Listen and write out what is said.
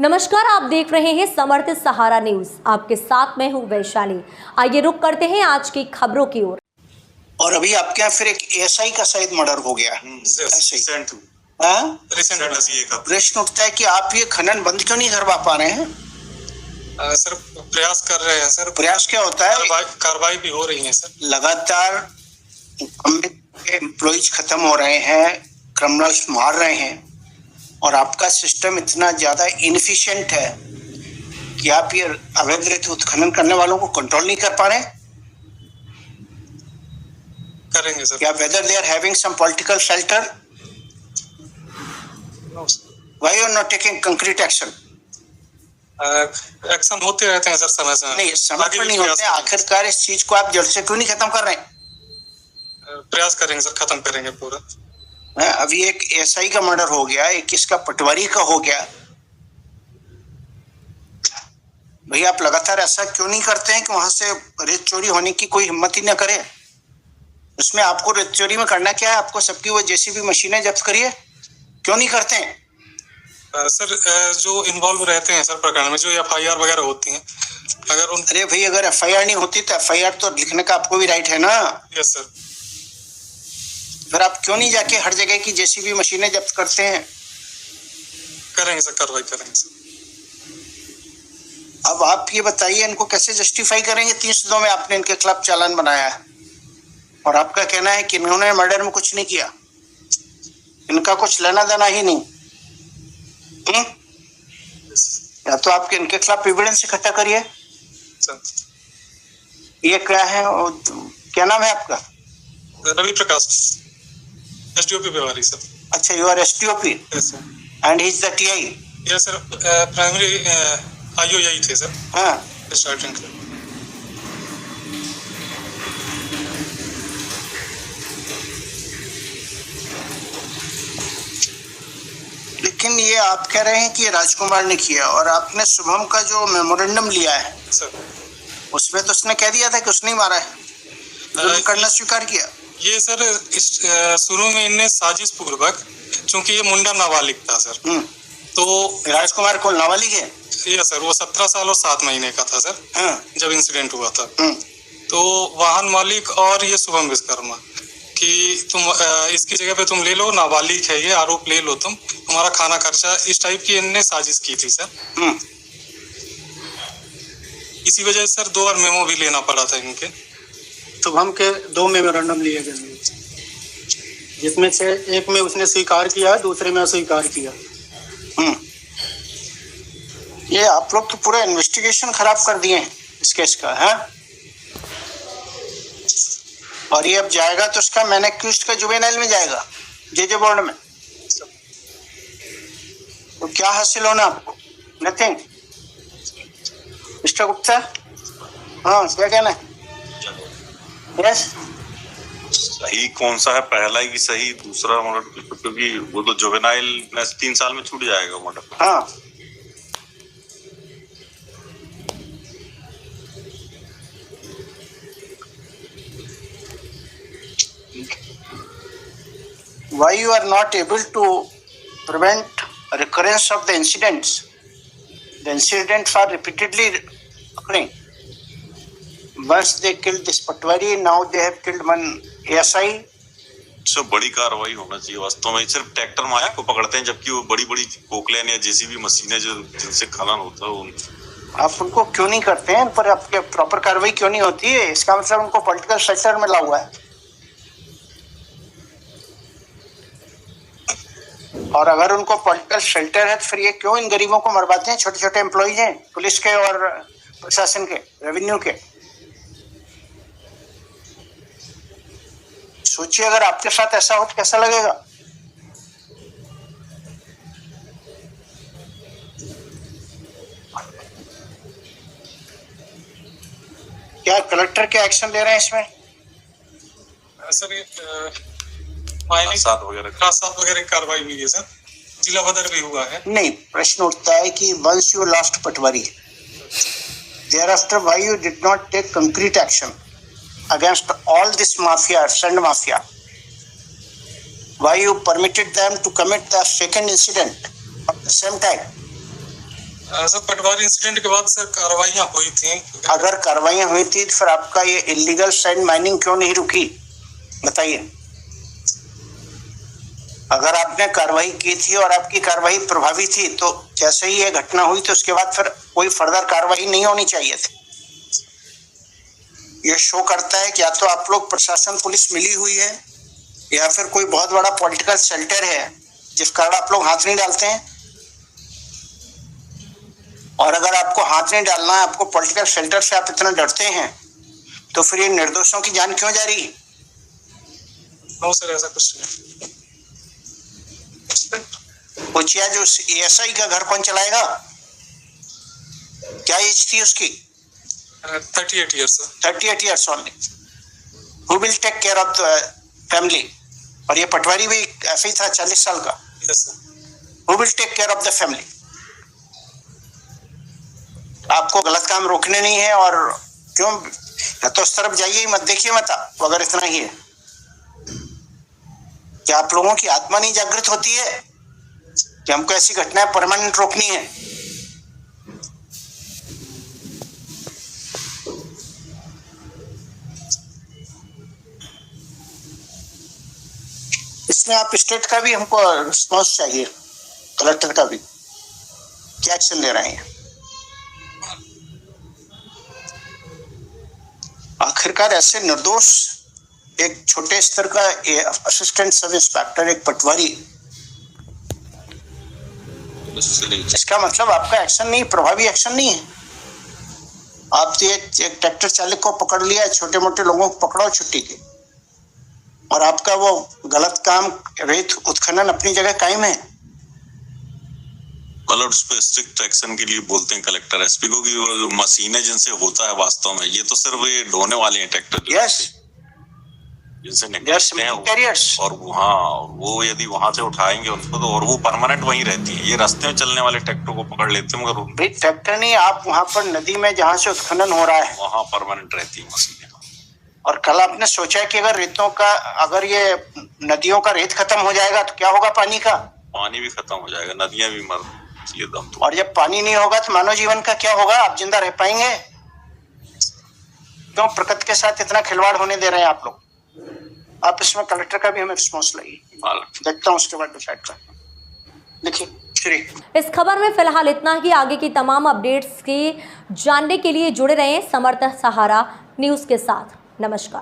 नमस्कार, आप देख रहे हैं समर्थ सहारा न्यूज। आपके साथ मैं हूं वैशाली। आइए रुक करते हैं आज की खबरों की ओर। और अभी आपके यहाँ फिर एक एएसआई का शायद मर्डर हो गया। प्रश्न उठता है कि आप ये खनन बंद क्यों नहीं करवा पा रहे हैं? सर प्रयास कर रहे हैं सर। प्रयास क्या होता है? कार्रवाई भी हो रही है सर। लगातार एम्प्लॉइज खत्म हो रहे हैं, क्रिमिनल्स मार रहे हैं और आपका सिस्टम इतना ज्यादा इनएफिशिएंट है कि आप ये अवैध रेत उत्खनन करने वालों को कंट्रोल नहीं कर पा रहे। करेंगे सर। क्या whether they are having some political shelter? Why you are not taking concrete action? Action होते रहते हैं सर समय से। नहीं, समय पर नहीं होते। आखिरकार इस चीज को आप जड़ से क्यों नहीं खत्म कर रहे हैं? प्रयास करेंगे सर, खत्म करेंगे पूरा। अभी एक एसआई का मर्डर हो गया, एक किसका पटवारी का हो गया। भैया आप लगातार ऐसा क्यों नहीं करते हैं कि वहां से रेत चोरी होने की कोई हिम्मत ही ना करे? उसमें आपको रेत चोरी में करना क्या है? आपको सबकी वो जेसीबी मशीनें जब्त करिए, क्यों नहीं करते हैं? सर जो इन्वॉल्व रहते हैं सर प्रकरण में, जो एफआईआर वगैरह होती हैं, अगर उन अरे भाई, अगर एफआईआर नहीं होती तो एफआईआर तो लिखने का आपको भी राइट है ना। Yes sir. फिर आप क्यों नहीं जाके हर जगह की जेसीबी मशीनें जब्त करते हैं? करेंगे सर, कार्रवाई करेंगे सर। अब आप ये बताइए, इनको कैसे जस्टिफाई करेंगे? 302 में आपने इनके खिलाफ चालान बनाया है और आपका कहना है कि इन्होंने मर्डर में कुछ नहीं किया, इनका कुछ लेना देना ही नहीं। या तो आपके इनके खिलाफ एविडेंस इकट्ठा करिए। ये क्या है, क्या नाम है आपका? Ravi Prakash, SDOP Vyavahari sir. अच्छा, you are SDOP and he is the TI? Yes sir, primary IO यही थे सर। हाँ, स्टार्टिंग के। लेकिन ये आप कह रहे हैं कि राजकुमार ने किया और आपने शुभम का जो मेमोरेंडम लिया है सर, उसमें तो उसने कह दिया था कि उसने ही मारा है, करना स्वीकार किया। ये सर शुरू में इनने साजिश पूर्वक, चूंकि ये मुंडा नाबालिग था सर, तो राजकुमार कौन नाबालिग है? ये सर वो 17 साल और 7 महीने का था सर। हाँ। जब इंसिडेंट हुआ था तो वाहन मालिक और ये शुभम विश्वकर्मा कि तुम इसकी जगह पे तुम ले लो, नाबालिग है ये, आरोप ले लो, तुम हमारा खाना खर्चा, इस टाइप की इनने साजिश की थी सर। इसी वजह से सर 2 बार मेमो भी लेना पड़ा था इनके। शुभम के 2 मेमोरेंडम लिए गए, जिसमें से एक में उसने स्वीकार किया, दूसरे में अस्वीकार किया। ये आप लोग तो पूरा इन्वेस्टिगेशन खराब कर दिए हैं इस केस का, है? और ये अब जाएगा तो उसका मैन एक्यूज्ड का जुवेनाइल में जाएगा, जेजे बोर्ड में। तो क्या हासिल होना आपको? नथिंग। मिस्टर गुप्ता, हाँ क्या कहना है? यस, सही कौन सा है? पहला ही सही, दूसरा मर्डर, क्योंकि वो तो जुवेनाइल 3 साल में छूट जाएगा मर्डर। हाँ, why you are not able to prevent recurrence of the incidents? The incidents are repeatedly occurring. Once they killed this Patwari, now they have killed one ASI. इससे बड़ी कार्रवाई होना चाहिए वास्तव में। सिर्फ ट्रैक्टर माया को पकड़ते हैं, जबकि वो बड़ी बड़ी पोकलेन या जेसीबी मशीनें जो जिनसे खनन होता है आप उनको क्यों नहीं करते हैं? पर आपके प्रॉपर कार्रवाई क्यों नहीं होती है? इसका मतलब उनको पॉलिटिकल सेक्टर में ला हुआ है। और अगर उनको पॉलिटिकल शेल्टर है तो फिर ये क्यों इन गरीबों को मरवाते हैं? छोटे छोटे एम्प्लॉइज हैं पुलिस के और प्रशासन के, रेवेन्यू के। सोचिए अगर आपके साथ ऐसा हो तो कैसा लगेगा? क्या कलेक्टर क्या एक्शन ले रहे हैं इसमें? सर ये साथ वगैरह कार्रवाई हुई है सर, जिला बदर भी हुआ है। नहीं, प्रश्न उठता है कि once you lost patwari, thereafter why you did not take concrete action against all this mafia, sand mafia? Why you permitted them to commit the second incident at the same time? Sir Patwari incident के बाद sir कार्रवाइयाँ हुई थी। अगर कार्रवाइयां हुई थी तो फिर आपका ये इलीगल सैंड माइनिंग क्यों नहीं रुकी, बताइए। अगर आपने कार्रवाई की थी और आपकी कार्रवाई प्रभावी थी तो जैसे ही ये घटना हुई तो उसके बाद फिर कोई फर्दर कार्रवाई नहीं होनी चाहिए थी। ये शो करता है कि या तो आप लोग प्रशासन पुलिस मिली हुई है या फिर कोई बहुत बड़ा पॉलिटिकल शेल्टर है जिस कारण आप लोग हाथ नहीं डालते हैं। और अगर आपको हाथ नहीं डालना है, आपको पॉलिटिकल शेल्टर से आप इतना डरते हैं, तो फिर ये निर्दोषों की जान क्यों जा रही है? नो सर, ऐसा कुछ नहीं। पूछिए जो एएसआई का घर कौन चलाएगा, क्या एज थी उसकी? 38 years sir. 38 years only. Who will take care of the family? और ये पटवारी भी ऐसे ही था 40 साल का। Yes sir. Who will take care of the family? आपको गलत काम रोकने नहीं है और क्यों, या तो उस तरफ जाइए मत, देखिए मत आप, अगर इतना ही है। क्या आप लोगों की आत्मा नहीं जागृत होती है कि हमको ऐसी घटनाएं परमानेंट रोकनी है? इसमें आप स्टेट का भी हमको रिस्पॉन्स चाहिए, कलेक्टर का भी, क्या एक्शन ले रहे हैं। आखिरकार ऐसे निर्दोष एक छोटे स्तर का असिस्टेंट सब इंस्पेक्टर, एक पटवारी, इसका मतलब आपका एक्शन नहीं, प्रभावी एक्शन नहीं है। आप तो एक ट्रैक्टर चालक को पकड़ लिया, छोटे मोटे लोगों को पकड़ो छुट्टी के, और आपका वो गलत काम रेत उत्खनन अपनी जगह कायम है। मतलब उस पर स्ट्रिक्ट एक्शन के लिए बोलते हैं कलेक्टर एसपी को कि वो मशीनें जिनसे होता है वास्तव में, ये तो सिर्फ ये ढोने वाले हैं ट्रैक्टर। यस, जिनसे निकलते हैं कैरियर्स, और हाँ वो यदि वहां से उठाएंगे उनको तो, और वो परमानेंट वहीं रहती है। ये रास्ते में चलने वाले ट्रैक्टर को पकड़ लेते हैं, मगर भाई ट्रैक्टर नहीं, आप वहां पर नदी में जहां से उत्खनन हो रहा है वहां परमानेंट रहती है मशीनें। और कल आपने सोचा कि अगर रेतों का, अगर ये नदियों का रेत खत्म हो जाएगा तो क्या होगा? पानी का, पानी भी खत्म हो जाएगा, नदियां भी मर, ये दम तो। और जब पानी नहीं होगा तो मानव जीवन का क्या होगा? आप जिंदा रह पाएंगे? क्यों प्रकृति के साथ इतना खिलवाड़ होने दे रहे हैं आप लोग? आप इसमें कलेक्टर का भी हमें रिस्पॉन्स लाइए, देखता हूँ उसके बाद डिसाइड करता हूँ। देखिए श्री, इस खबर में फिलहाल इतना ही। आगे की तमाम अपडेट्स की जानने के लिए जुड़े रहें समर्थ सहारा न्यूज़ के साथ। नमस्कार।